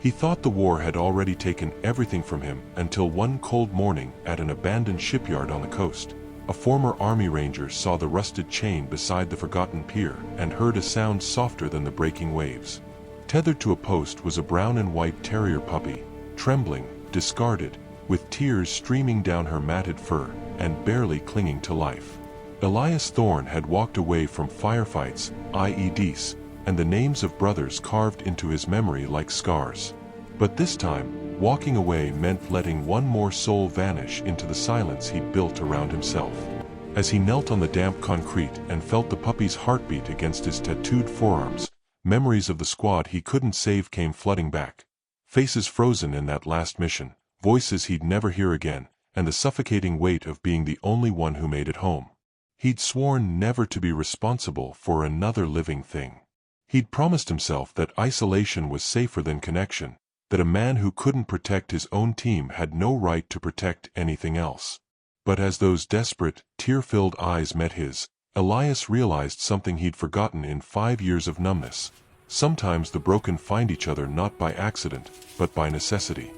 He thought the war had already taken everything from him until one cold morning at an abandoned shipyard on the coast. A former army ranger saw the rusted chain beside the forgotten pier and heard a sound softer than the breaking waves. Tethered to a post was a brown and white terrier puppy, trembling, discarded, with tears streaming down her matted fur and barely clinging to life. Elias Thorne had walked away from firefights, IEDs, and the names of brothers carved into his memory like scars. But this time, walking away meant letting one more soul vanish into the silence he'd built around himself. As he knelt on the damp concrete and felt the puppy's heartbeat against his tattooed forearms, memories of the squad he couldn't save came flooding back. Faces frozen in that last mission, voices he'd never hear again, and the suffocating weight of being the only one who made it home. He'd sworn never to be responsible for another living thing. He'd promised himself that isolation was safer than connection, that a man who couldn't protect his own team had no right to protect anything else. But as those desperate, tear-filled eyes met his, Elias realized something he'd forgotten in 5 years of numbness. Sometimes the broken find each other not by accident, but by necessity.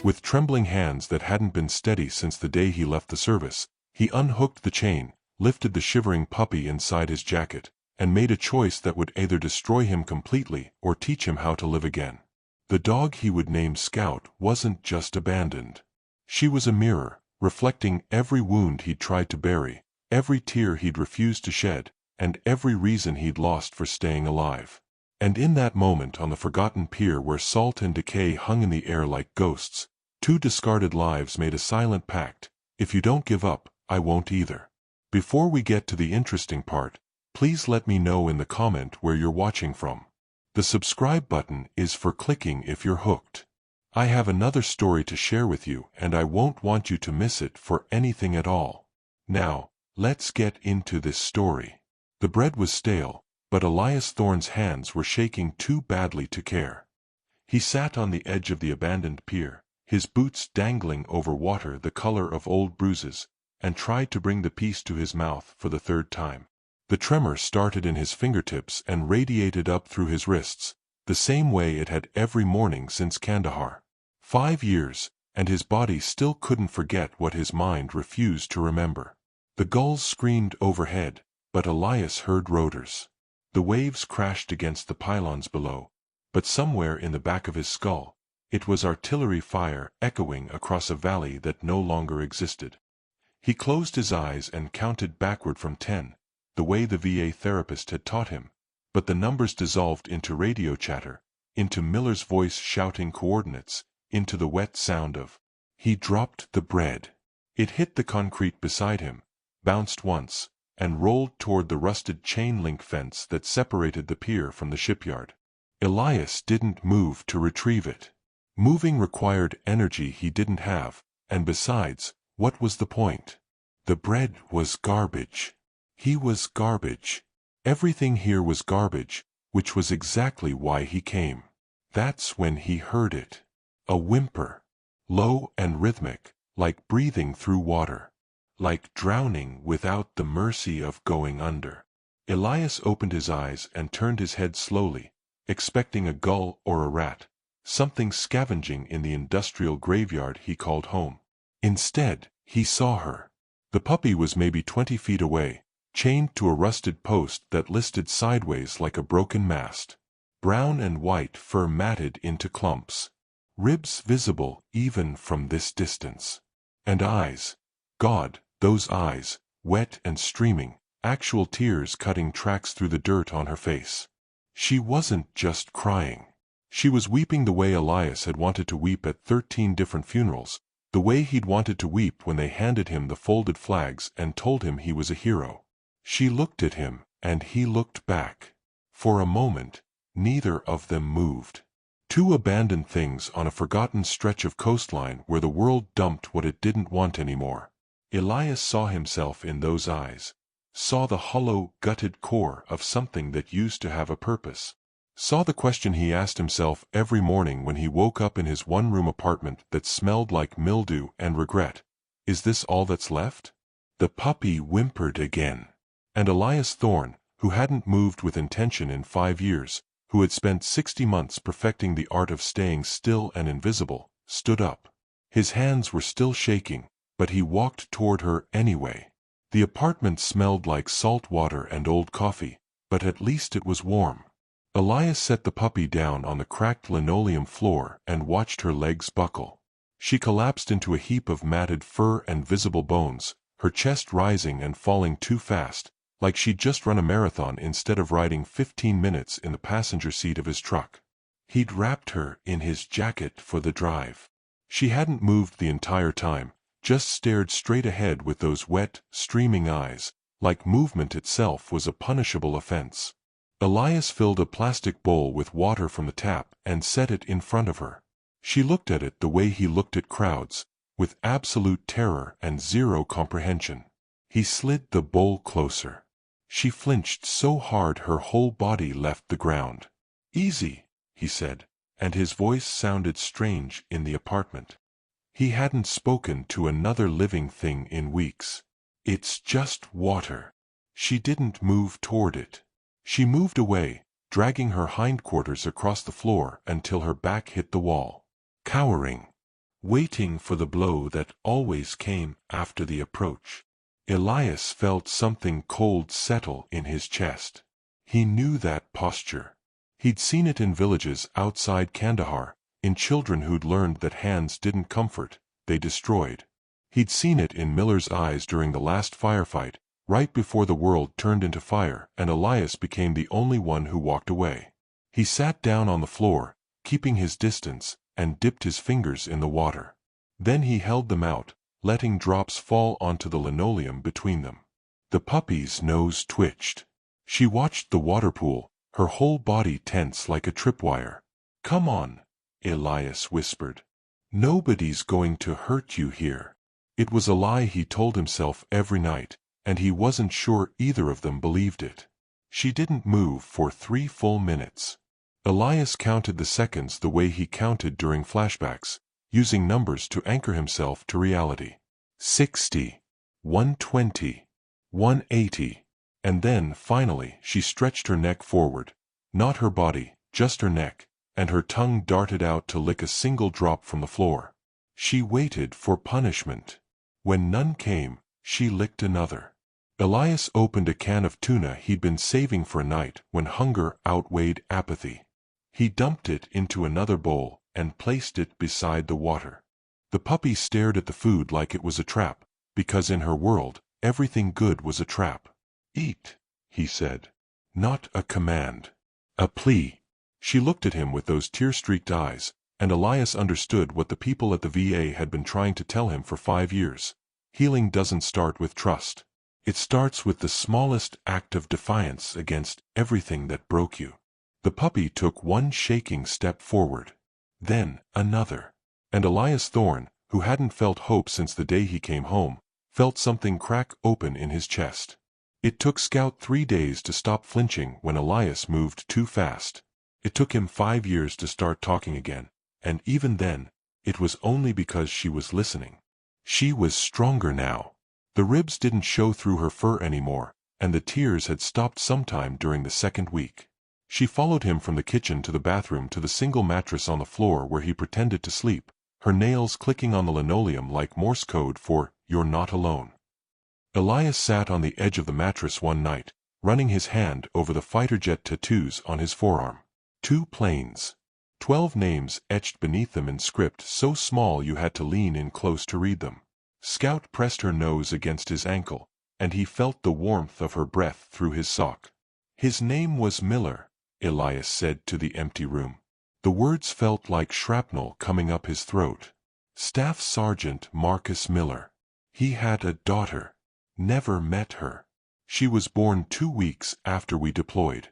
With trembling hands that hadn't been steady since the day he left the service, he unhooked the chain, lifted the shivering puppy inside his jacket, and made a choice that would either destroy him completely or teach him how to live again. The dog he would name Scout wasn't just abandoned. She was a mirror, reflecting every wound he'd tried to bury, every tear he'd refused to shed, and every reason he'd lost for staying alive. And in that moment on the forgotten pier where salt and decay hung in the air like ghosts, 2 discarded lives made a silent pact: if you don't give up, I won't either. Before we get to the interesting part, please let me know in the comment where you're watching from. The subscribe button is for clicking if you're hooked. I have another story to share with you and I won't want you to miss it for anything at all. Now, let's get into this story. The bread was stale, but Elias Thorne's hands were shaking too badly to care. He sat on the edge of the abandoned pier, his boots dangling over water the color of old bruises, and tried to bring the piece to his mouth for the 3rd time. The tremor started in his fingertips and radiated up through his wrists, the same way it had every morning since Kandahar. 5 years, and his body still couldn't forget what his mind refused to remember. The gulls screamed overhead, but Elias heard rotors. The waves crashed against the pylons below, but somewhere in the back of his skull, it was artillery fire echoing across a valley that no longer existed. He closed his eyes and counted backward from 10, the way the VA therapist had taught him, but the numbers dissolved into radio chatter, into Miller's voice shouting coordinates, into the wet sound of. He dropped the bread. It hit the concrete beside him, bounced once, and rolled toward the rusted chain-link fence that separated the pier from the shipyard. Elias didn't move to retrieve it. Moving required energy he didn't have, and besides, what was the point? The bread was garbage. He was garbage. Everything here was garbage, which was exactly why he came. That's when he heard it. A whimper. Low and rhythmic, like breathing through water. Like drowning without the mercy of going under. Elias opened his eyes and turned his head slowly, expecting a gull or a rat, something scavenging in the industrial graveyard he called home. Instead, he saw her. The puppy was maybe 20 feet away, chained to a rusted post that listed sideways like a broken mast. Brown and white fur matted into clumps. Ribs visible even from this distance. And eyes. God, those eyes, wet and streaming, actual tears cutting tracks through the dirt on her face. She wasn't just crying. She was weeping the way Elias had wanted to weep at 13 different funerals, the way he'd wanted to weep when they handed him the folded flags and told him he was a hero. She looked at him, and he looked back. For a moment, neither of them moved. 2 abandoned things on a forgotten stretch of coastline where the world dumped what it didn't want anymore. Elias saw himself in those eyes, saw the hollow, gutted core of something that used to have a purpose. Saw the question he asked himself every morning when he woke up in his one-room apartment that smelled like mildew and regret. Is this all that's left? The puppy whimpered again. And Elias Thorne, who hadn't moved with intention in 5 years, who had spent 60 months perfecting the art of staying still and invisible, stood up. His hands were still shaking, but he walked toward her anyway. The apartment smelled like salt water and old coffee, but at least it was warm. Elias set the puppy down on the cracked linoleum floor and watched her legs buckle. She collapsed into a heap of matted fur and visible bones, her chest rising and falling too fast, like she'd just run a marathon instead of riding 15 minutes in the passenger seat of his truck. He'd wrapped her in his jacket for the drive. She hadn't moved the entire time, just stared straight ahead with those wet, streaming eyes, like movement itself was a punishable offense. Elias filled a plastic bowl with water from the tap and set it in front of her. She looked at it the way he looked at crowds, with absolute terror and zero comprehension. He slid the bowl closer. She flinched so hard her whole body left the ground. "Easy," he said, and his voice sounded strange in the apartment. He hadn't spoken to another living thing in weeks. "It's just water." She didn't move toward it. She moved away, dragging her hindquarters across the floor until her back hit the wall. Cowering. Waiting for the blow that always came after the approach. Elias felt something cold settle in his chest. He knew that posture. He'd seen it in villages outside Kandahar, in children who'd learned that hands didn't comfort, they destroyed. He'd seen it in Miller's eyes during the last firefight, right before the world turned into fire and Elias became the only one who walked away. He sat down on the floor, keeping his distance, and dipped his fingers in the water. Then he held them out, letting drops fall onto the linoleum between them. The puppy's nose twitched. She watched the water pool, her whole body tense like a tripwire. "Come on," Elias whispered. "Nobody's going to hurt you here." It was a lie he told himself every night, and he wasn't sure either of them believed it. She didn't move for 3 full minutes. Elias counted the seconds the way he counted during flashbacks, using numbers to anchor himself to reality. 60, 120, 180, and then, finally, she stretched her neck forward, not her body, just her neck, and her tongue darted out to lick a single drop from the floor. She waited for punishment. When none came, she licked another. Elias opened a can of tuna he'd been saving for a night when hunger outweighed apathy. He dumped it into another bowl and placed it beside the water. The puppy stared at the food like it was a trap, because in her world, everything good was a trap. "Eat," he said. Not a command. A plea. She looked at him with those tear-streaked eyes, and Elias understood what the people at the VA had been trying to tell him for 5 years. Healing doesn't start with trust. It starts with the smallest act of defiance against everything that broke you. The puppy took one shaking step forward. Then another. And Elias Thorne, who hadn't felt hope since the day he came home, felt something crack open in his chest. It took Scout 3 days to stop flinching when Elias moved too fast. It took him 5 years to start talking again, and even then, it was only because she was listening. She was stronger now. The ribs didn't show through her fur anymore, and the tears had stopped sometime during the 2nd week. She followed him from the kitchen to the bathroom to the single mattress on the floor where he pretended to sleep, her nails clicking on the linoleum like Morse code for "You're not alone." Elias sat on the edge of the mattress one night, running his hand over the fighter jet tattoos on his forearm. 2 planes. 12 names etched beneath them in script so small you had to lean in close to read them. Scout pressed her nose against his ankle, and he felt the warmth of her breath through his sock. "His name was Miller," Elias said to the empty room. The words felt like shrapnel coming up his throat. "Staff Sergeant Marcus Miller. He had a daughter. Never met her. She was born 2 weeks after we deployed."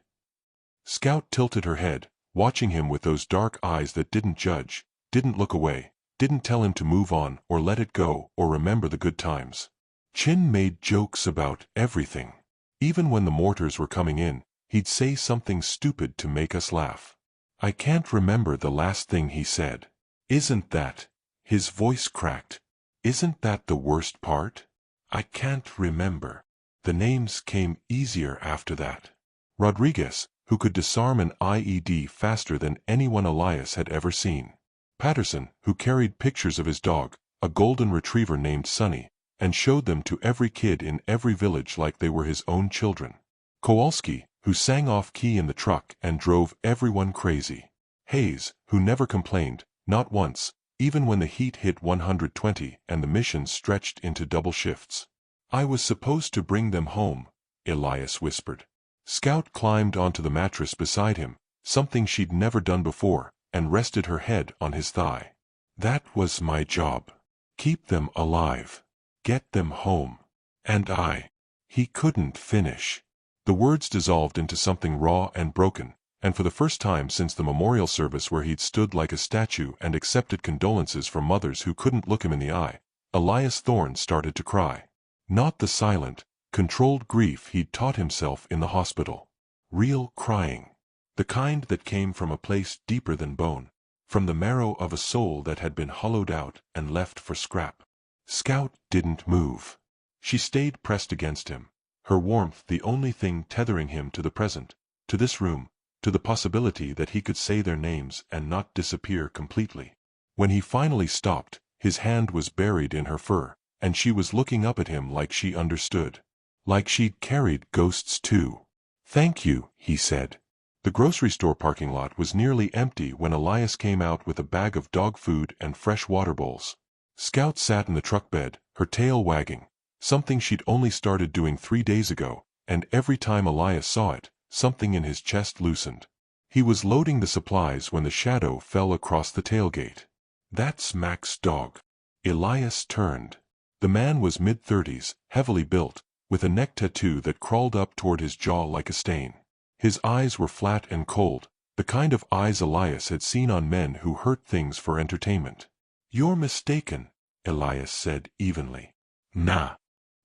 Scout tilted her head, watching him with those dark eyes that didn't judge, didn't look away, didn't tell him to move on or let it go or remember the good times. Chin made jokes about everything. Even when the mortars were coming in, he'd say something stupid to make us laugh. "I can't remember the last thing he said." "Isn't that?" His voice cracked. "Isn't that the worst part? I can't remember." The names came easier after that. Rodriguez, who could disarm an IED faster than anyone Elias had ever seen. Patterson, who carried pictures of his dog, a golden retriever named Sunny, and showed them to every kid in every village like they were his own children. Kowalski, who sang off-key in the truck and drove everyone crazy. Hayes, who never complained, not once, even when the heat hit 120 and the mission stretched into double shifts. "I was supposed to bring them home," Elias whispered. Scout climbed onto the mattress beside him, something she'd never done before, and rested her head on his thigh. "That was my job. Keep them alive. Get them home. And He couldn't finish. The words dissolved into something raw and broken, and for the first time since the memorial service where he'd stood like a statue and accepted condolences from mothers who couldn't look him in the eye, Elias Thorne started to cry. Not the silent, controlled grief he'd taught himself in the hospital. Real crying. The kind that came from a place deeper than bone, from the marrow of a soul that had been hollowed out and left for scrap. Scout didn't move. She stayed pressed against him, her warmth the only thing tethering him to the present, to this room, to the possibility that he could say their names and not disappear completely. When he finally stopped, his hand was buried in her fur, and she was looking up at him like she understood. Like she'd carried ghosts too. "Thank you," he said. The grocery store parking lot was nearly empty when Elias came out with a bag of dog food and fresh water bowls. Scout sat in the truck bed, her tail wagging, something she'd only started doing 3 days ago, and every time Elias saw it, something in his chest loosened. He was loading the supplies when the shadow fell across the tailgate. "That's Mac's dog." Elias turned. The man was mid-30s, heavily built, with a neck tattoo that crawled up toward his jaw like a stain. His eyes were flat and cold, the kind of eyes Elias had seen on men who hurt things for entertainment. "You're mistaken," Elias said evenly. "Nah."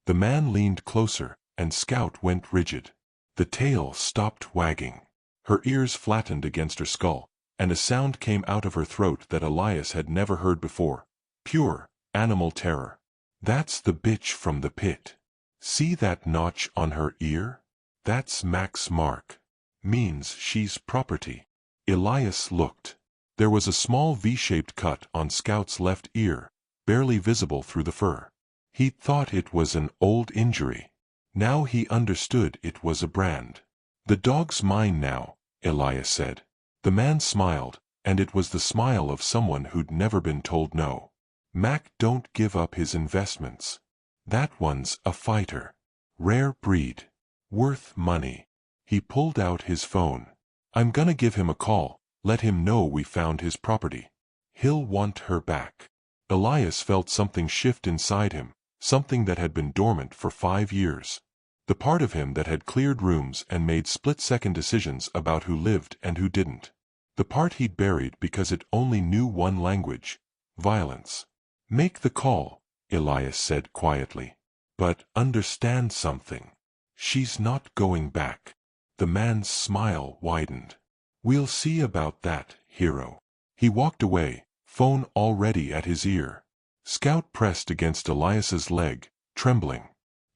The man leaned closer, and Scout went rigid. The tail stopped wagging. Her ears flattened against her skull, and a sound came out of her throat that Elias had never heard before. Pure, animal terror. "That's the bitch from the pit. See that notch on her ear? That's Mac's mark. Means she's property." Elias looked. There was a small V-shaped cut on Scout's left ear, barely visible through the fur. He'd thought it was an old injury. Now he understood it was a brand. "The dog's mine now," Elias said. The man smiled, and it was the smile of someone who'd never been told no. "Mac don't give up his investments. That one's a fighter. Rare breed. Worth money." He pulled out his phone. "I'm gonna give him a call, let him know we found his property. He'll want her back." Elias felt something shift inside him, something that had been dormant for 5 years. The part of him that had cleared rooms and made split-second decisions about who lived and who didn't. The part he'd buried because it only knew one language: violence. "Make the call," Elias said quietly. "But understand something. She's not going back." The man's smile widened. "We'll see about that, hero." He walked away, phone already at his ear. Scout pressed against Elias's leg, trembling.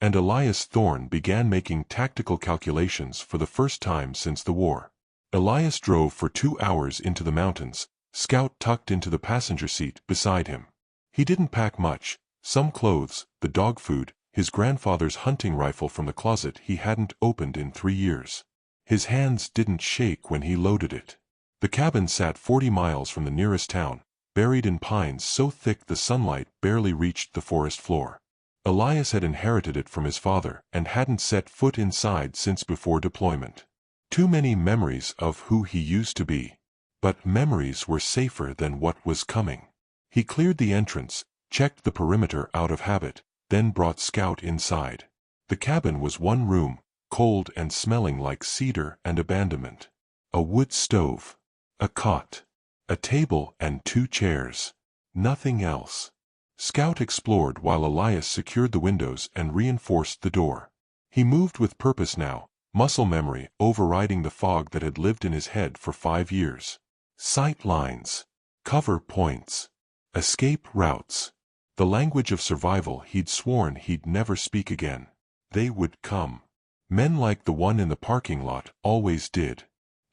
And Elias Thorne began making tactical calculations for the first time since the war. Elias drove for 2 hours into the mountains, Scout tucked into the passenger seat beside him. He didn't pack much: some clothes, the dog food, his grandfather's hunting rifle from the closet he hadn't opened in 3 years. His hands didn't shake when he loaded it. The cabin sat 40 miles from the nearest town, buried in pines so thick the sunlight barely reached the forest floor. Elias had inherited it from his father and hadn't set foot inside since before deployment. Too many memories of who he used to be. But memories were safer than what was coming. He cleared the entrance, checked the perimeter out of habit, then brought Scout inside. The cabin was one room, cold and smelling like cedar and abandonment. A wood stove. A cot. A table and 2 chairs. Nothing else. Scout explored while Elias secured the windows and reinforced the door. He moved with purpose now, muscle memory overriding the fog that had lived in his head for 5 years. Sight lines. Cover points. Escape routes. The language of survival he'd sworn he'd never speak again. They would come. Men like the one in the parking lot always did.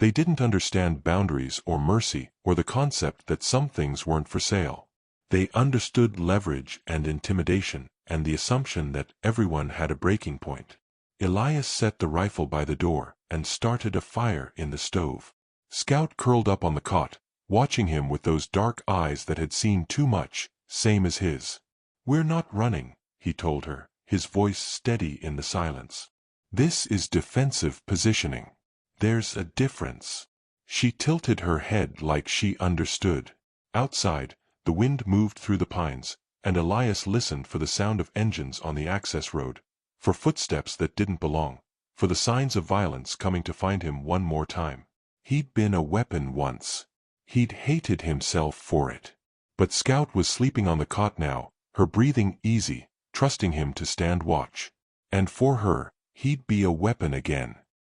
They didn't understand boundaries or mercy or the concept that some things weren't for sale. They understood leverage and intimidation and the assumption that everyone had a breaking point. Elias set the rifle by the door and started a fire in the stove. Scout curled up on the cot, watching him with those dark eyes that had seen too much, same as his. "We're not running," he told her, his voice steady in the silence. "This is defensive positioning. There's a difference." She tilted her head like she understood. Outside, the wind moved through the pines, and Elias listened for the sound of engines on the access road, for footsteps that didn't belong, for the signs of violence coming to find him one more time. He'd been a weapon once. He'd hated himself for it. But Scout was sleeping on the cot now, her breathing easy, trusting him to stand watch. And for her, he'd be a weapon again.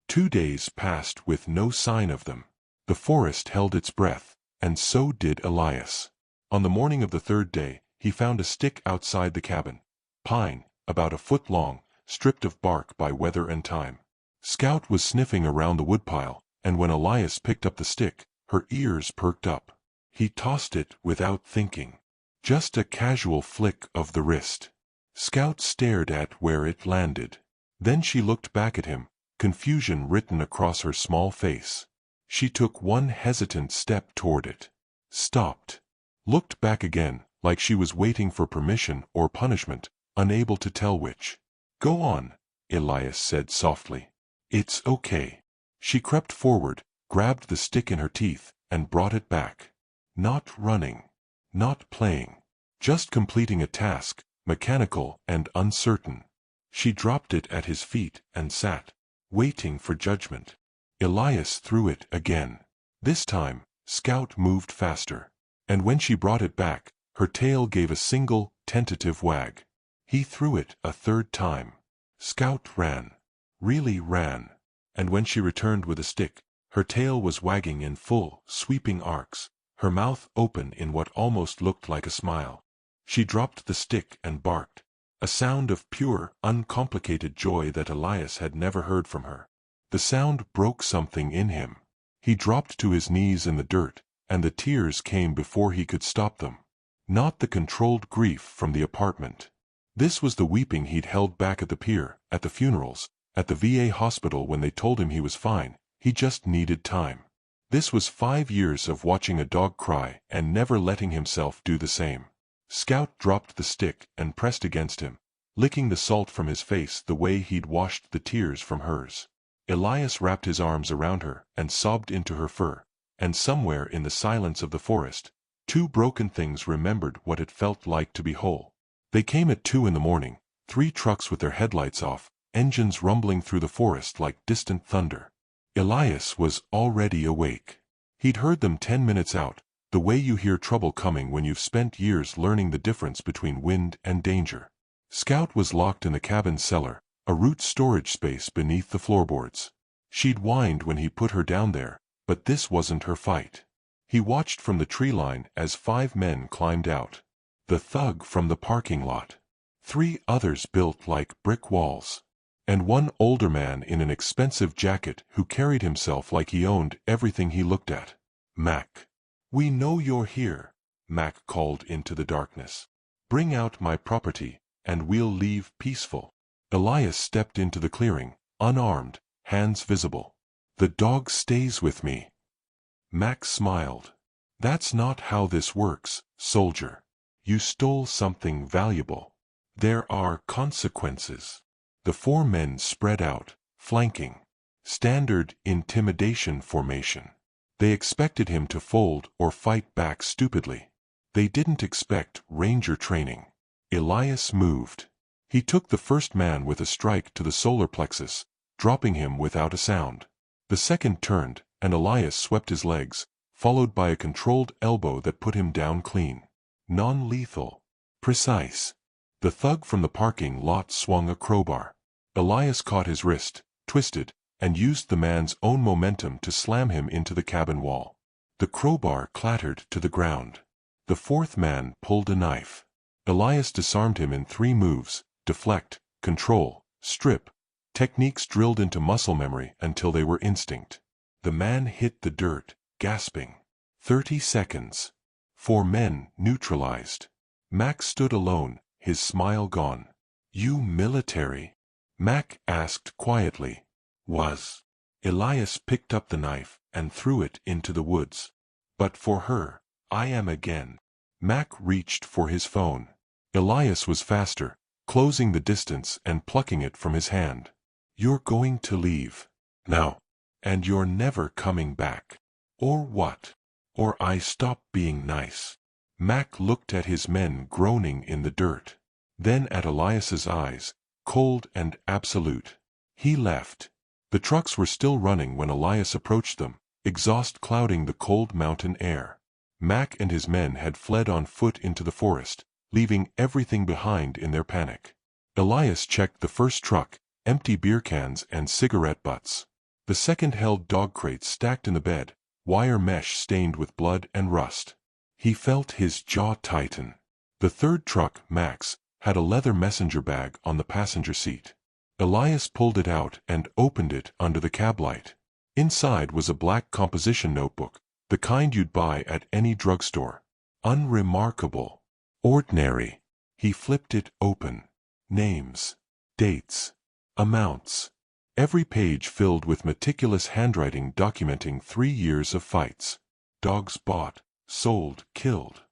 2 days passed with no sign of them. The forest held its breath, and so did Elias. On the morning of the 3rd day, he found a stick outside the cabin. Pine, about a foot long, stripped of bark by weather and time. Scout was sniffing around the woodpile, and when Elias picked up the stick, her ears perked up. He tossed it without thinking. Just a casual flick of the wrist. Scout stared at where it landed. Then she looked back at him, confusion written across her small face. She took one hesitant step toward it. Stopped. Looked back again, like she was waiting for permission or punishment, unable to tell which. "Go on," Elias said softly. "It's okay." She crept forward, grabbed the stick in her teeth, and brought it back. Not running. Not playing. Just completing a task, mechanical and uncertain. She dropped it at his feet and sat, waiting for judgment. Elias threw it again. This time, Scout moved faster. And when she brought it back, her tail gave a single, tentative wag. He threw it a 3rd time. Scout ran. Really ran. And when she returned with a stick, her tail was wagging in full, sweeping arcs, her mouth open in what almost looked like a smile. She dropped the stick and barked, a sound of pure, uncomplicated joy that Elias had never heard from her. The sound broke something in him. He dropped to his knees in the dirt, and the tears came before he could stop them. Not the controlled grief from the apartment. This was the weeping he'd held back at the pier, at the funerals, at the VA hospital when they told him he was fine, he just needed time. This was 5 years of watching a dog cry and never letting himself do the same. Scout dropped the stick and pressed against him, licking the salt from his face the way he'd washed the tears from hers. Elias wrapped his arms around her and sobbed into her fur, and somewhere in the silence of the forest, 2 broken things remembered what it felt like to be whole. They came at 2 in the morning, 3 trucks with their headlights off, engines rumbling through the forest like distant thunder. Elias was already awake. He'd heard them 10 minutes out, the way you hear trouble coming when you've spent years learning the difference between wind and danger. Scout was locked in the cabin cellar, a root storage space beneath the floorboards. She'd whined when he put her down there, but this wasn't her fight. He watched from the tree line as 5 men climbed out. The thug from the parking lot. 3 others built like brick walls. And one older man in an expensive jacket who carried himself like he owned everything he looked at. "Mac. We know you're here," Mac called into the darkness. "Bring out my property, and we'll leave peaceful." Elias stepped into the clearing, unarmed, hands visible. "The dog stays with me." Mac smiled. "That's not how this works, soldier. You stole something valuable. There are consequences." The 4 men spread out, flanking. Standard intimidation formation. They expected him to fold or fight back stupidly. They didn't expect ranger training. Elias moved. He took the first man with a strike to the solar plexus, dropping him without a sound. The second turned, and Elias swept his legs, followed by a controlled elbow that put him down clean. Non-lethal. Precise. The thug from the parking lot swung a crowbar. Elias caught his wrist, twisted, and used the man's own momentum to slam him into the cabin wall. The crowbar clattered to the ground. The 4th man pulled a knife. Elias disarmed him in 3 moves: deflect, control, strip, techniques drilled into muscle memory until they were instinct. The man hit the dirt, gasping. 30 seconds. 4 men neutralized. Mac stood alone, his smile gone. You military? Mac asked quietly. Was. Elias picked up the knife and threw it into the woods. But for her, I am again. Mac reached for his phone. Elias was faster, closing the distance and plucking it from his hand. You're going to leave. Now. And you're never coming back. Or what? Or I stop being nice. Mac looked at his men groaning in the dirt. Then at Elias's eyes, cold and absolute. He left. The trucks were still running when Elias approached them, exhaust clouding the cold mountain air. Mac and his men had fled on foot into the forest, leaving everything behind in their panic. Elias checked the first truck, empty beer cans and cigarette butts. The second held dog crates stacked in the bed, wire mesh stained with blood and rust. He felt his jaw tighten. The third truck, Max, had a leather messenger bag on the passenger seat. Elias pulled it out and opened it under the cab light. Inside was a black composition notebook, the kind you'd buy at any drugstore. Unremarkable. Ordinary. He flipped it open. Names. Dates. Amounts. Every page filled with meticulous handwriting documenting 3 years of fights. Dogs bought, sold, killed.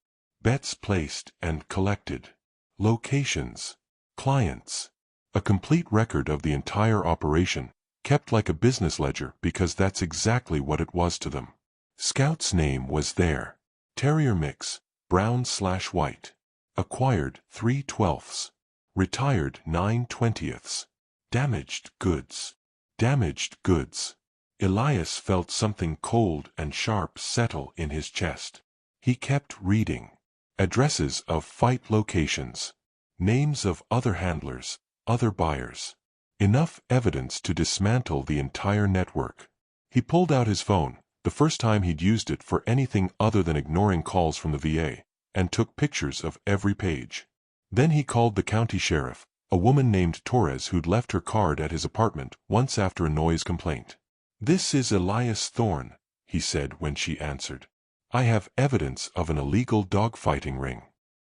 Bets placed and collected. Locations. Clients. A complete record of the entire operation, kept like a business ledger because that's exactly what it was to them. Scout's name was there. Terrier mix, brown/white. Acquired 3/12. Retired 9/20. Damaged goods. Damaged goods. Elias felt something cold and sharp settle in his chest. He kept reading. Addresses of fight locations. Names of other handlers, other buyers. Enough evidence to dismantle the entire network. He pulled out his phone, the first time he'd used it for anything other than ignoring calls from the VA, and took pictures of every page. Then he called the county sheriff, a woman named Torres who'd left her card at his apartment once after a noise complaint. "This is Elias Thorne," he said when she answered. "I have evidence of an illegal dogfighting ring.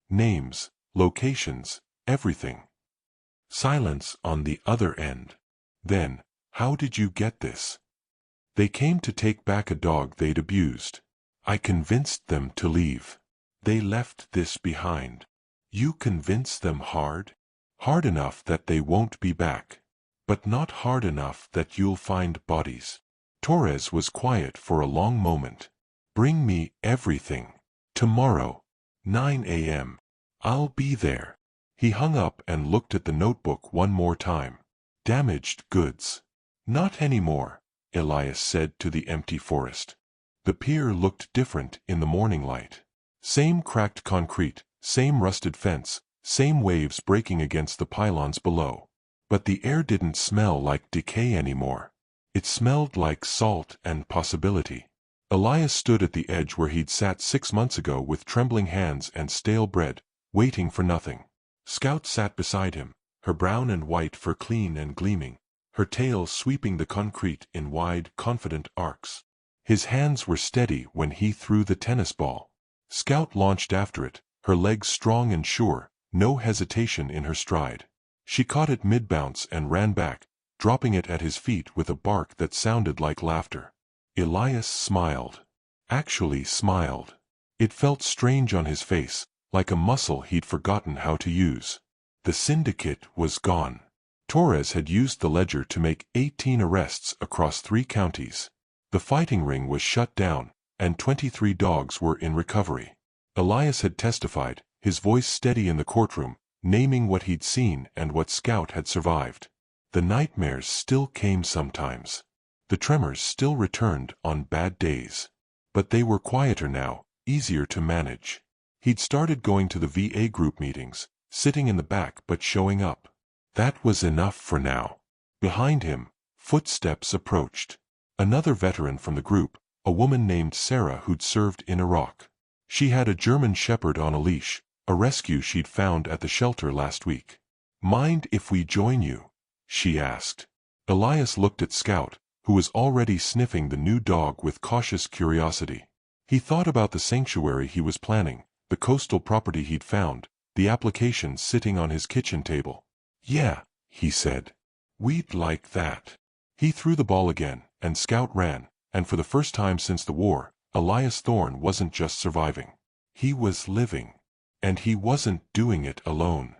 Names, locations, everything." Silence on the other end. Then, "How did you get this?" "They came to take back a dog they'd abused. I convinced them to leave. They left this behind." "You convince them hard?" "Hard enough that they won't be back. But not hard enough that you'll find bodies." Torres was quiet for a long moment. "Bring me everything. Tomorrow. 9 a.m. I'll be there." He hung up and looked at the notebook one more time. Damaged goods. "Not anymore," Elias said to the empty forest. The pier looked different in the morning light. Same cracked concrete, same rusted fence, same waves breaking against the pylons below. But the air didn't smell like decay anymore. It smelled like salt and possibility. Elias stood at the edge where he'd sat 6 months ago with trembling hands and stale bread, waiting for nothing. Scout sat beside him, her brown and white fur clean and gleaming, her tail sweeping the concrete in wide, confident arcs. His hands were steady when he threw the tennis ball. Scout launched after it, her legs strong and sure, no hesitation in her stride. She caught it mid-bounce and ran back, dropping it at his feet with a bark that sounded like laughter. Elias smiled. Actually smiled. It felt strange on his face, like a muscle he'd forgotten how to use. The syndicate was gone. Torres had used the ledger to make 18 arrests across 3 counties. The fighting ring was shut down, and 23 dogs were in recovery. Elias had testified, his voice steady in the courtroom, naming what he'd seen and what Scout had survived. The nightmares still came sometimes. The tremors still returned on bad days. But they were quieter now, easier to manage. He'd started going to the VA group meetings, sitting in the back but showing up. That was enough for now. Behind him, footsteps approached. Another veteran from the group, a woman named Sarah who'd served in Iraq. She had a German shepherd on a leash, a rescue she'd found at the shelter last week. "Mind if we join you?" she asked. Elias looked at Scout, who was already sniffing the new dog with cautious curiosity. He thought about the sanctuary he was planning, the coastal property he'd found, the application sitting on his kitchen table. "Yeah," he said. "We'd like that." He threw the ball again, and Scout ran, and for the first time since the war, Elias Thorne wasn't just surviving. He was living. And he wasn't doing it alone.